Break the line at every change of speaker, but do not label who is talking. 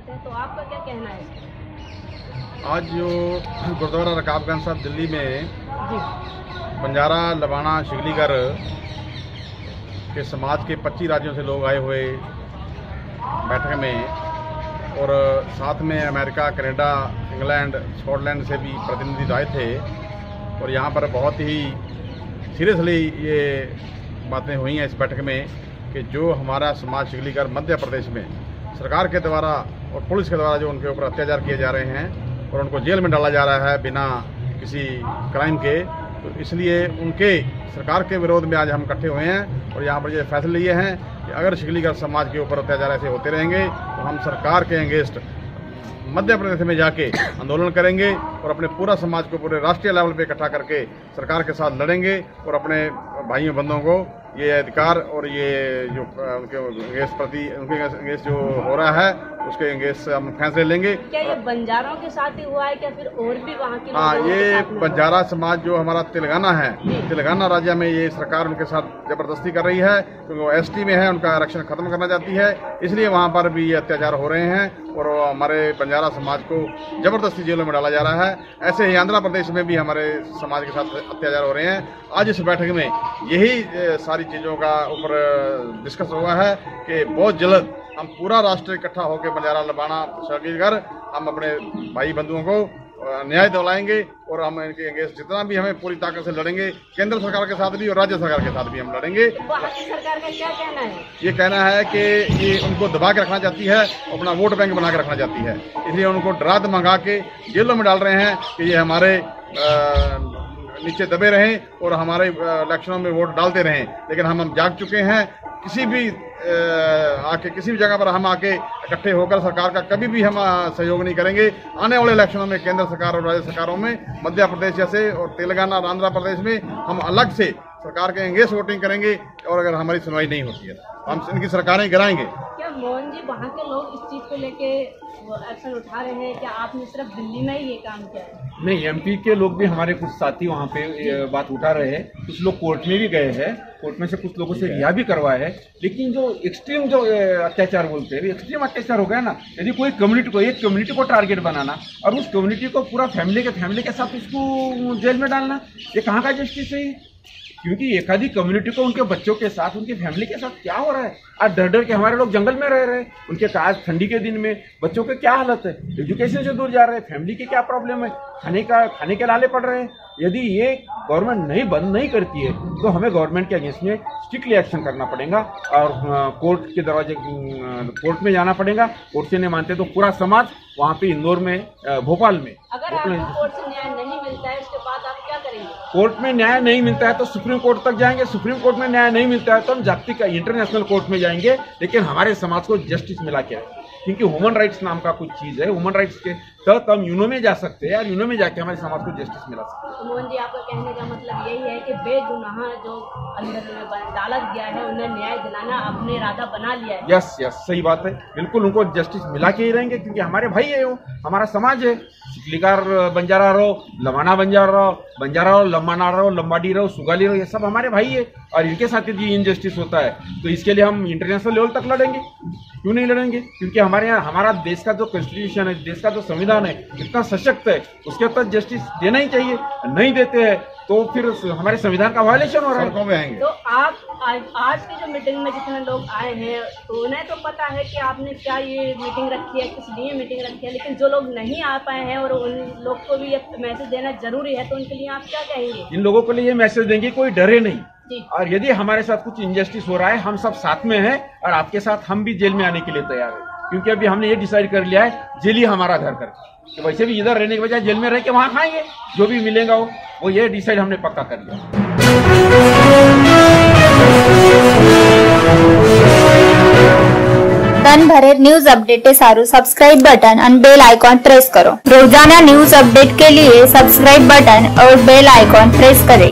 स्वागत है, तो आपका क्या कहना है?
आज जो गुरुद्वारा रकाबगंज साहब दिल्ली में
जी
बंजारा, लबाना, शिगलीगर के समाज के 25 राज्यों से लोग आए हुए बैठक में, और साथ में अमेरिका, कनाडा, इंग्लैंड, स्कॉटलैंड से भी प्रतिनिधि आए थे। और यहाँ पर बहुत ही सीरियसली ये बातें हुई हैं इस बैठक में कि जो हमारा समाज शिगलीगर मध्य प्रदेश में सरकार के द्वारा और पुलिस के द्वारा जो उनके ऊपर अत्याचार किए जा रहे हैं और उनको जेल में डाला जा रहा है बिना किसी क्राइम के, तो इसलिए उनके सरकार के विरोध में आज हम इकट्ठे हुए हैं और यहाँ पर ये फैसले लिए हैं कि अगर शिगलीगर समाज के ऊपर अत्याचार ऐसे होते रहेंगे तो हम सरकार के अगेंस्ट मध्य प्रदेश में जाके आंदोलन करेंगे और अपने पूरा समाज को पूरे राष्ट्रीय लेवल पे इकट्ठा करके सरकार के साथ लड़ेंगे और अपने भाइयों बंधुओं को ये अधिकार और ये जो उनके अगेंस्ट जो हो रहा है उसके अगेंस्ट हम फैसले लेंगे।
क्या ये बंजारों के साथ ही हुआ है क्या फिर और भी वहाँ के?
हाँ, ये बंजारा समाज जो हमारा तेलंगाना है, तेलंगाना राज्य में ये सरकार उनके साथ जबरदस्ती कर रही है क्योंकि वो एसटी में है, उनका आरक्षण खत्म करना चाहती है, इसलिए वहाँ पर भी ये अत्याचार हो रहे हैं और हमारे बंजारा समाज को जबरदस्ती जेलों में डाला जा रहा है। ऐसे ही आंध्र प्रदेश में भी हमारे समाज के साथ अत्याचार हो रहे हैं। आज इस बैठक में यही सारी चीज़ों का ऊपर डिस्कस हुआ है कि बहुत जल्द हम पूरा राष्ट्र इकट्ठा होकर बंजारा, लबाना, शिगलीगर हम अपने भाई बंधुओं को न्याय दिलाएंगे और हम इनके अगेंस्ट जितना भी हमें पूरी ताकत से लड़ेंगे, केंद्र सरकार के साथ भी और राज्य सरकार के साथ भी हम लड़ेंगे।
भारत सरकार का क्या कहना है?
ये कहना है कि ये उनको दबा के रखना चाहती है, अपना वोट बैंक बना के रखना चाहती है, इसलिए उनको डरा धमका के जेलों में डाल रहे हैं कि ये हमारे नीचे दबे रहें और हमारे इलेक्शनों में वोट डालते रहें। लेकिन हम जाग चुके हैं, किसी भी जगह पर हम आके इकट्ठे होकर सरकार का कभी भी हम सहयोग नहीं करेंगे। आने वाले इलेक्शनों में केंद्र सरकार और राज्य सरकारों में मध्य प्रदेश जैसे और तेलंगाना और आंध्र प्रदेश में हम अलग से सरकार के अगेंस्ट वोटिंग करेंगे और अगर हमारी सुनवाई नहीं होती है तो हम इनकी सरकारें गिराएंगे।
क्या मोहन जी, वहाँ के लोग इस चीज़ को लेके एक्शन उठा रहे हैं? क्या आपने सिर्फ दिल्ली में ही ये काम किया है? नहीं,
एमपी के लोग भी, हमारे कुछ साथी वहाँ पे बात उठा रहे हैं, कुछ लोग कोर्ट में भी गए हैं, कोर्ट में से कुछ लोगों से रिहा भी करवाया है। लेकिन जो एक्सट्रीम जो अत्याचार बोलते हैं, एक्सट्रीम अत्याचार हो गया ना। यदि कोई कम्युनिटी को, एक कम्युनिटी को टारगेट बनाना और उस कम्युनिटी को पूरा फैमिली के साथ उसको जेल में डालना, ये कहाँ का जस्टिस है? क्योंकि एक आधी कम्युनिटी को उनके बच्चों के साथ, उनकी फैमिली के साथ क्या हो रहा है? आज डर डर के हमारे लोग जंगल में रह रहे हैं, उनके आज ठंडी के दिन में बच्चों के क्या हालत है, एजुकेशन से दूर जा रहे हैं, फैमिली की क्या प्रॉब्लम है, खाने के लाले पड़ रहे हैं। यदि ये गवर्नमेंट बंद नहीं करती है तो हमें गवर्नमेंट के अगेंस्ट में स्ट्रिक्टली एक्शन करना पड़ेगा और कोर्ट के दरवाजे, कोर्ट में जाना पड़ेगा। कोर्ट से नहीं मानते तो पूरा समाज वहाँ पे इंदौर में, भोपाल में,
अगर आपको कोर्ट से न्याय नहीं मिलता है उसके बाद आप क्या करेंगे?
कोर्ट में न्याय नहीं मिलता है तो सुप्रीम कोर्ट तक जाएंगे, सुप्रीम कोर्ट में न्याय नहीं मिलता है तो हम जागतिक इंटरनेशनल कोर्ट में जाएंगे, लेकिन हमारे समाज को जस्टिस मिला के आएंगे। क्योंकि ह्यूमन राइट्स नाम का कुछ चीज़ है, ह्यूमन राइट्स के तहत हम यूनो में जा सकते हैं और यूनो में जाके हमारे समाज को जस्टिस मिला सकते हैं।
तो मोहन जी, आपका कहने का मतलब यही है कि बेगुनाह जो अंदर डाला गया है उन्हें न्याय दिलाना अपने इरादा बना लिया है?
यस, सही बात है, बिल्कुल उनको जस्टिस मिला के ही रहेंगे क्योंकि हमारे भाई है, वो हमारा समाज है। शिगलीगर बंजारा रहो, लबाना बंजारा रहो, लम्बाना रहो, लंबाडी रहो, सुगाली रहो, ये सब हमारे भाई है और इनके साथ यदि इनजस्टिस होता है तो इसके लिए हम इंटरनेशनल लेवल तक लड़ेंगे। क्यों नहीं लड़ेंगे? क्योंकि हमारे यहाँ हमारा देश का जो कॉन्स्टिट्यूशन है, देश का जो संविधान है इतना सशक्त है, उसके तहत जस्टिस देना ही चाहिए। नहीं देते हैं तो फिर हमारे संविधान का वायलेशन हो रहा है।
तो आप आज की जो मीटिंग में जितने लोग आए हैं तो उन्हें तो पता है कि आपने क्या ये मीटिंग रखी है, किस लिए मीटिंग रखी है, लेकिन जो लोग नहीं आ पाए हैं और उन लोग को भी ये मैसेज देना जरूरी है, तो उनके लिए आप क्या कहेंगे?
इन लोगों के लिए ये मैसेज देंगे, कोई डरे नहीं। और यदि हमारे साथ कुछ इनजस्टिस हो रहा है, हम सब साथ में हैं और आपके साथ हम भी जेल में आने के लिए तैयार हैं। क्योंकि अभी हमने ये डिसाइड कर लिया है, जेल ही हमारा घर करके, कि वैसे भी इधर रहने के बजाय जेल में रह के वहाँ खाएंगे, जो भी मिलेगा वो ये डिसाइड हमने पक्का कर लिया।
तन भरे न्यूज अपडेट सारू सब्सक्राइब बटन और बेल आइकॉन प्रेस करो। रोजाना न्यूज अपडेट के लिए सब्सक्राइब बटन और बेल आइकॉन प्रेस करें।